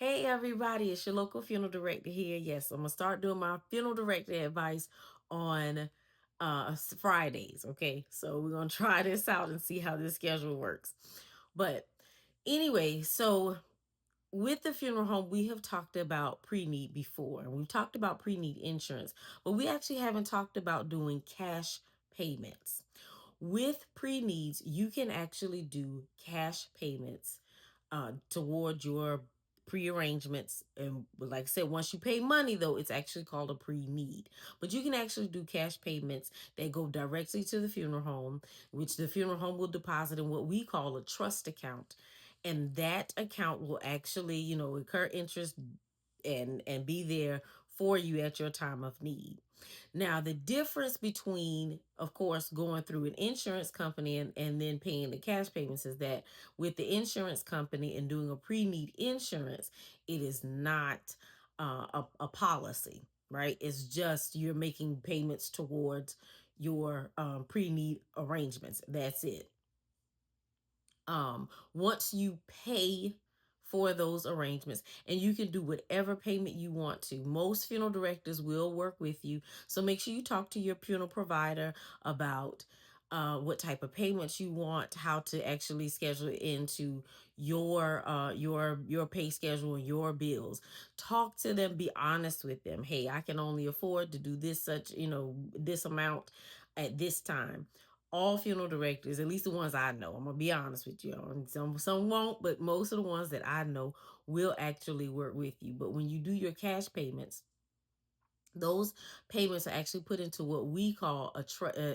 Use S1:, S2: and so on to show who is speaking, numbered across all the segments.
S1: Hey everybody, it's your local funeral director here. Yes, I'm gonna start doing my funeral director advice on Fridays. Okay, so we're gonna try this out and see how this schedule works. But anyway, so with the funeral home, we have talked about pre-need before, and we've talked about pre-need insurance, but we actually haven't talked about doing cash payments. With pre-needs, you can actually do cash payments toward your pre-arrangements. And like I said, once you pay money, though, it's actually called a pre-need. But you can actually do cash payments that go directly to the funeral home, which the funeral home will deposit in what we call a trust account. And that account will actually, incur interest and be there for you at your time of need. Now, the difference between, of course, going through an insurance company and then paying the cash payments is that with the insurance company and doing a pre-need insurance, it is not a policy, right? It's just you're making payments towards your pre-need arrangements. That's it. Once you pay for those arrangements, and you can do whatever payment you want to. Most funeral directors will work with you, so make sure you talk to your funeral provider about what type of payments you want, how to actually schedule it into your pay schedule and your bills. Talk to them, be honest with them. Hey, I can only afford to do this such, this amount at this time. All funeral directors, at least the ones I know, I'm gonna be honest with you, and some won't, but most of the ones that I know will actually work with you. But when you do your cash payments, those payments are actually put into what we call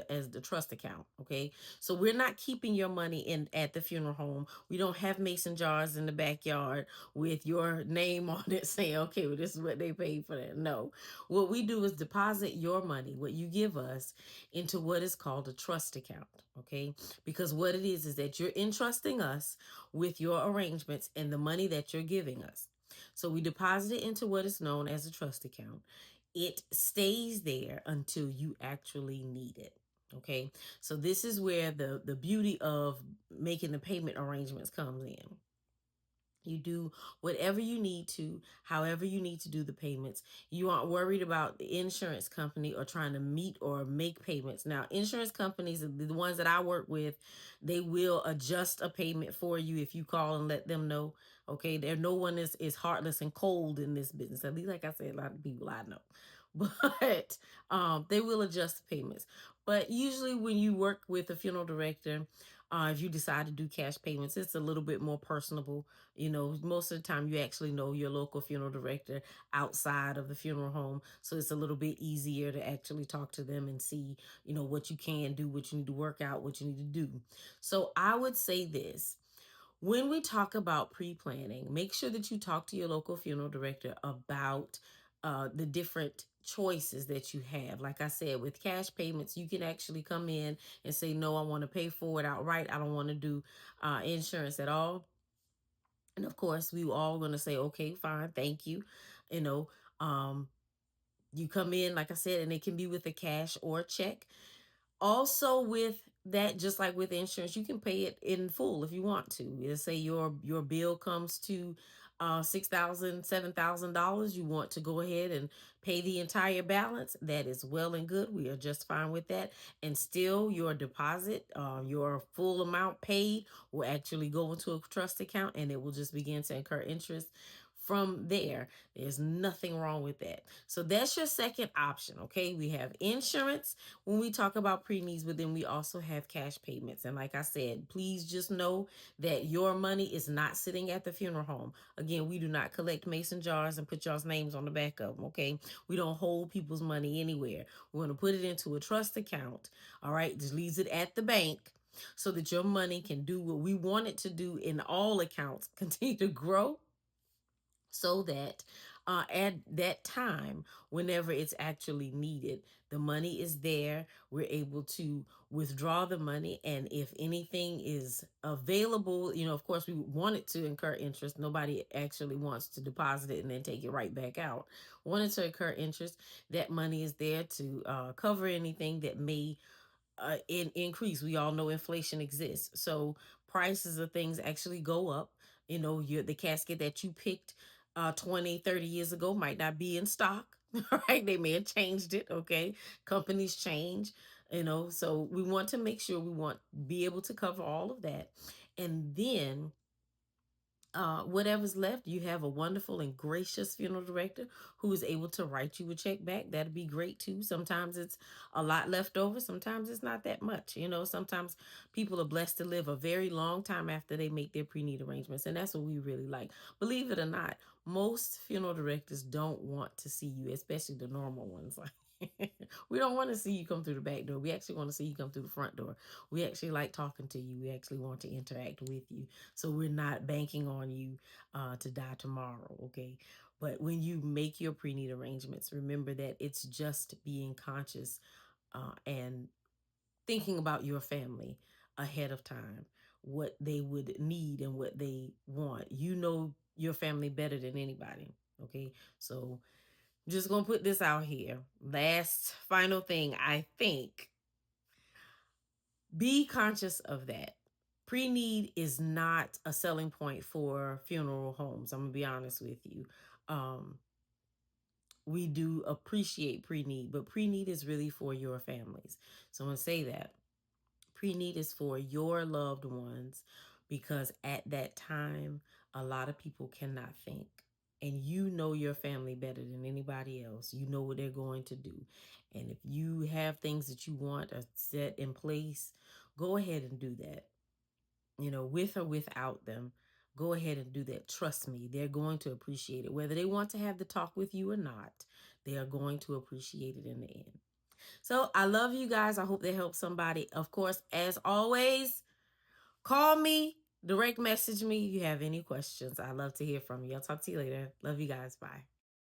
S1: as the trust account. Okay, so we're not keeping your money in at the funeral home. We don't have mason jars in the backyard with your name on it saying, okay, well, this is what they paid for that. No, what we do is deposit your money, what you give us, into what is called a trust account. Okay, because what it is that you're entrusting us with your arrangements and the money that you're giving us. So we deposit it into what is known as a trust account. It stays there until you actually need it. Okay, so this is where the beauty of making the payment arrangements comes in. You do whatever you need to, however you need to do the payments. You aren't worried about the insurance company or trying to meet or make payments. Now, insurance companies, the ones that I work with, they will adjust a payment for you if you call and let them know. Okay, there no one is heartless and cold in this business. At least, like I said, a lot of people I know, but they will adjust the payments. But usually, when you work with a funeral director, if you decide to do cash payments, it's a little bit more personable. Most of the time you actually know your local funeral director outside of the funeral home. So it's a little bit easier to actually talk to them and see, what you can do, what you need to work out, what you need to do. So I would say this. When we talk about pre-planning, make sure that you talk to your local funeral director about the different choices that you have. Like I said, with cash payments, you can actually come in and say, no, I want to pay for it outright. I don't want to do insurance at all. And of course, we all going to say, okay, fine, thank you. You know, um, you come in, like I said, and it can be with a cash or a check. Also, with that, just like with insurance, you can pay it in full if you want to. Let's say your bill comes to $6,000, $7,000. You want to go ahead and pay the entire balance. That is well and good. We are just fine with that. And still, your deposit, your full amount paid, will actually go into a trust account, and it will just begin to incur interest from there. There's nothing wrong with that. So that's your second option. Okay, we have insurance when we talk about pre-needs, but then we also have cash payments. And like I said, please just know that your money is not sitting at the funeral home. Again, we do not collect mason jars and put y'all's names on the back of them. Okay, we don't hold people's money anywhere. We're going to put it into a trust account. All right, just leaves it at the bank so that your money can do what we want it to do in all accounts, continue to grow, so that at that time, whenever it's actually needed, the money is there. We're able to withdraw the money. And if anything is available, of course, we want it to incur interest. Nobody actually wants to deposit it and then take it right back out. Want it to incur interest. That money is there to cover anything that may increase. We all know inflation exists, so prices of things actually go up. The casket that you picked 20, 30 years ago might not be in stock, right? They may have changed it, okay? Companies change, so we want to make sure be able to cover all of that. And then whatever's left, you have a wonderful and gracious funeral director who is able to write you a check back. That'd be great too. Sometimes it's a lot left over. Sometimes it's not that much. Sometimes people are blessed to live a very long time after they make their pre-need arrangements. And that's what we really like. Believe it or not, most funeral directors don't want to see you, especially the normal ones. We don't want to see you come through the back door. We actually want to see you come through the front door. We actually like talking to you. We actually want to interact with you. So we're not banking on you to die tomorrow, okay? But when you make your pre-need arrangements, remember that it's just being conscious and thinking about your family ahead of time, what they would need and what they want. You know your family better than anybody, okay? So just gonna put this out here. Last final thing, I think, be conscious of that. Pre-need is not a selling point for funeral homes. I'm gonna be honest with you. We do appreciate pre-need, but pre-need is really for your families. So I'm gonna say that pre-need is for your loved ones, because at that time, a lot of people cannot think. And you know your family better than anybody else. You know what they're going to do. And if you have things that you want are set in place, go ahead and do that. With or without them, go ahead and do that. Trust me, they're going to appreciate it. Whether they want to have the talk with you or not, they are going to appreciate it in the end. So I love you guys. I hope they help somebody. Of course, as always, call me, direct message me if you have any questions. I love to hear from you. I'll talk to you later. Love you guys. Bye.